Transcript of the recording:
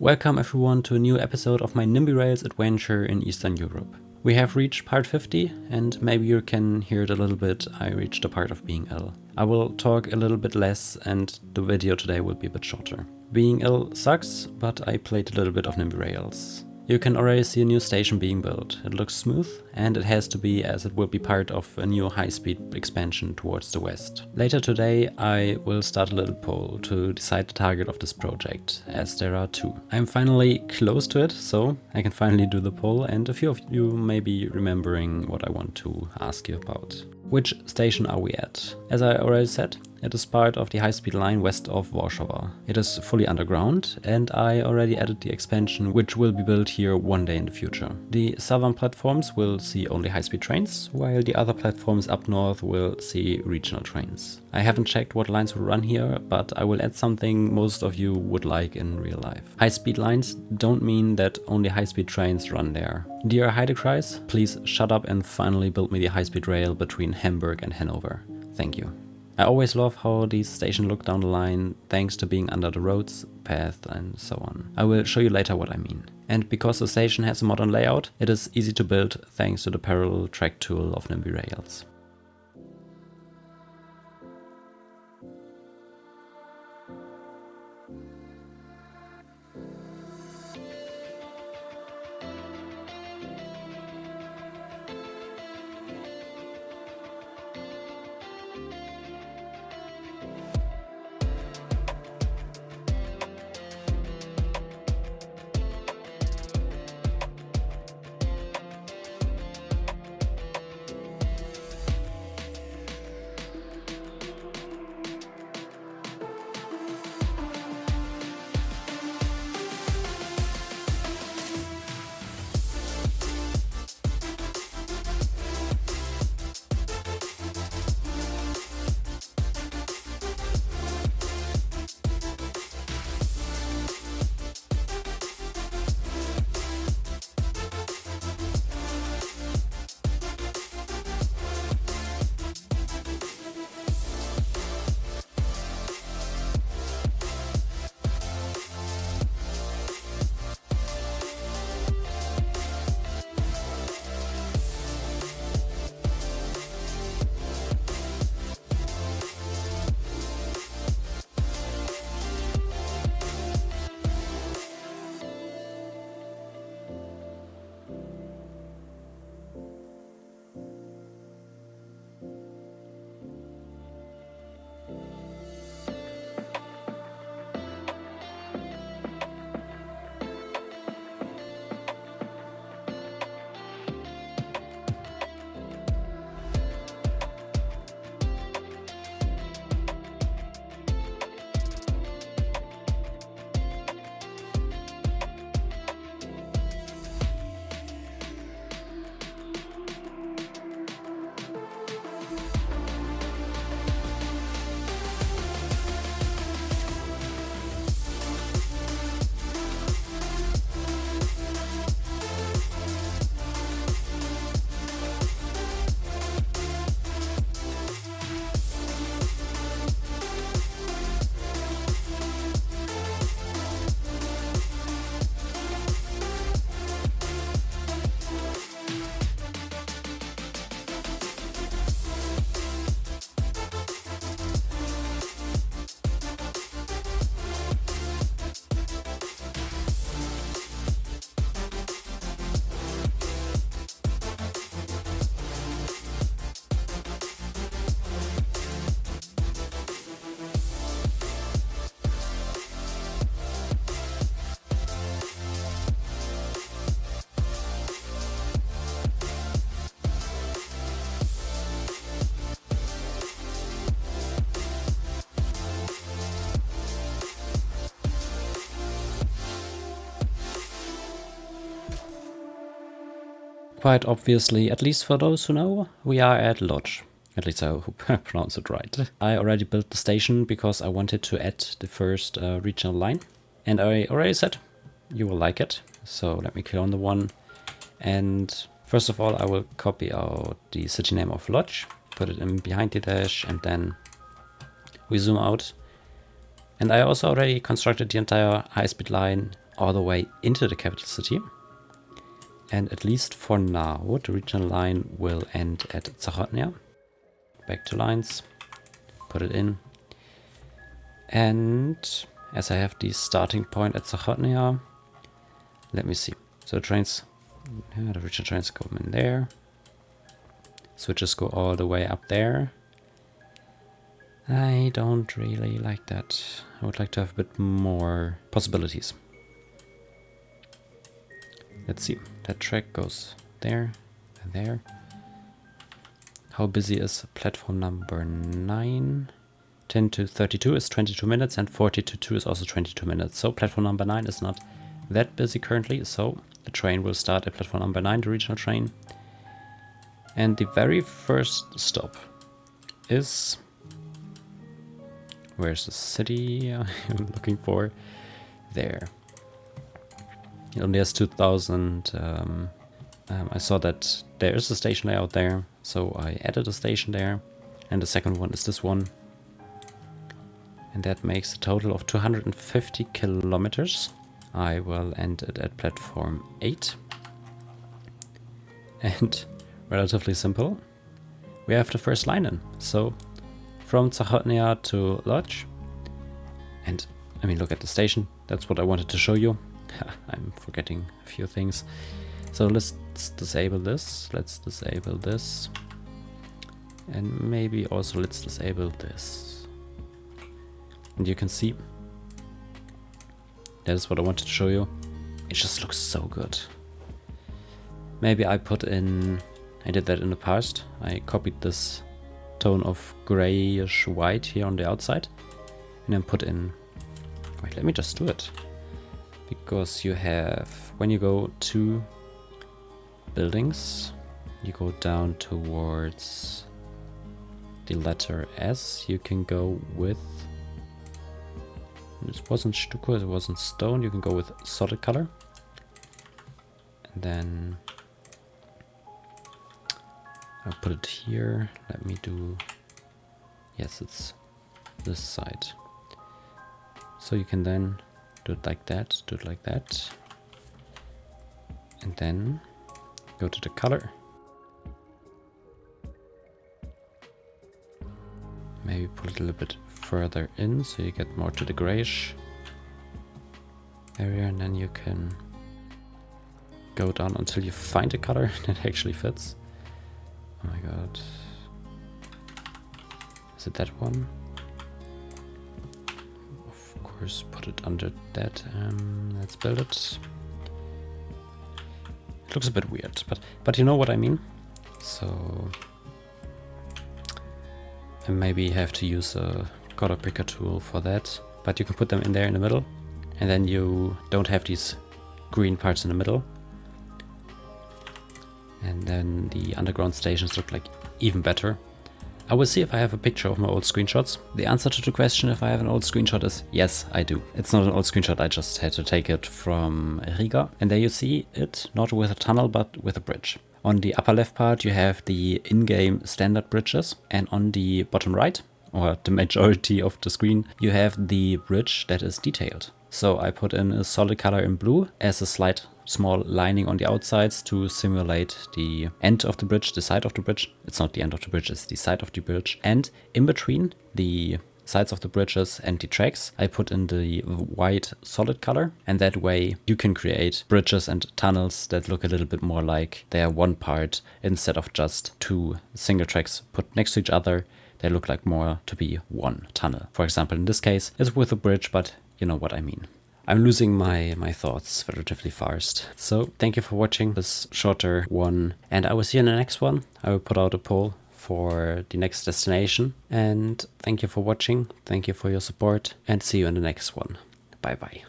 Welcome everyone to a new episode of my Nimby Rails adventure in Eastern Europe. We have reached part 50 and maybe you can hear it a little bit, I reached the part of being ill. I will talk a little bit less and the video today will be a bit shorter. Being ill sucks, but I played a little bit of Nimby Rails. You can already see a new station being built. It looks smooth and it has to be, as it will be part of a new high-speed expansion towards the west. Later today I will start a little poll to decide the target of this project, as there are two. I'm finally close to it, so I can finally do the poll, and a few of you may be remembering what I want to ask you about. Which station are we at? As I already said, it is part of the high-speed line west of Warszawa. It is fully underground and I already added the expansion which will be built here one day in the future. The southern platforms will see only high-speed trains, while the other platforms up north will see regional trains. I haven't checked what lines will run here, but I will add something most of you would like in real life. High-speed lines don't mean that only high-speed trains run there. Dear Heidekreis, please shut up and finally build me the high-speed rail between Hamburg and Hanover. Thank you. I always love how these stations look down the line, thanks to being under the roads, path and so on. I will show you later what I mean. And because the station has a modern layout, it is easy to build thanks to the parallel track tool of Nimby Rails. Quite obviously, at least for those who know, we are at Lodz. At least I hope I pronounced it right. I already built the station because I wanted to add the first regional line. And I already said you will like it. So let me clone the one. And first of all, I will copy out the city name of Lodz, put it in behind the dash, and then we zoom out. And I also already constructed the entire high-speed line all the way into the capital city. And at least for now, the regional line will end at Zachodnia. Back to lines, put it in. And as I have the starting point at Zachodnia, let me see. So the trains, the regional trains go in there. Switches go all the way up there. I don't really like that. I would like to have a bit more possibilities. Let's see. That track goes there and there. How busy is platform number 9? 10 to 32 is 22 minutes and 40 to 2 is also 22 minutes. So platform number 9 is not that busy currently. So the train will start at platform number 9, the regional train. And the very first stop is... Where's the city I'm looking for? There. It only has 2,000. I saw that there is a station layout there, so I added a station there. And the second one is this one. And that makes a total of 250 kilometers. I will end it at platform 8. And relatively simple. We have the first line in. So from Zachodnia to Lodz. And I mean, look at the station. That's what I wanted to show you. I'm forgetting a few things. So let's disable this. Let's disable this. And maybe also let's disable this. And you can see that is what I wanted to show you. It just looks so good. Maybe I put in, I did that in the past. I copied this tone of grayish white here on the outside and then put in, wait, let me just do it. Because you have, when you go to buildings, you go down towards the letter S, you can go with, this wasn't stucco, it wasn't stone, you can go with solid color. And then I'll put it here, let me do, yes, it's this side. So you can then do it like that, do it like that. And then go to the color. Maybe put it a little bit further in so you get more to the grayish area, and then you can go down until you find a color that actually fits. Oh my god. Is it that one? Of course, put it under that. Let's build it. It looks a bit weird, but you know what I mean? So I maybe have to use a color picker tool for that, but you can put them in there in the middle, and then you don't have these green parts in the middle. And then the underground stations look like even better. I will see if I have a picture of my old screenshots. The answer to the question if I have an old screenshot is yes, I do. It's not an old screenshot, I just had to take it from Riga. And there you see it, not with a tunnel, but with a bridge. On the upper left part, you have the in-game standard bridges. And on the bottom right, or the majority of the screen, you have the bridge that is detailed. So I put in a solid color in blue as a slight small lining on the outsides to simulate the end of the bridge, the side of the bridge. It's not the end of the bridge, it's the side of the bridge. And in between the sides of the bridges and the tracks, I put in the white solid color. And that way you can create bridges and tunnels that look a little bit more like they are one part instead of just two single tracks put next to each other. They look like more to be one tunnel. For example, in this case, it's with a bridge, but you know what I mean. I'm losing my thoughts relatively fast. So thank you for watching this shorter one, and I will see you in the next one. I will put out a poll for the next destination, and thank you for watching. Thank you for your support, and see you in the next one. Bye bye.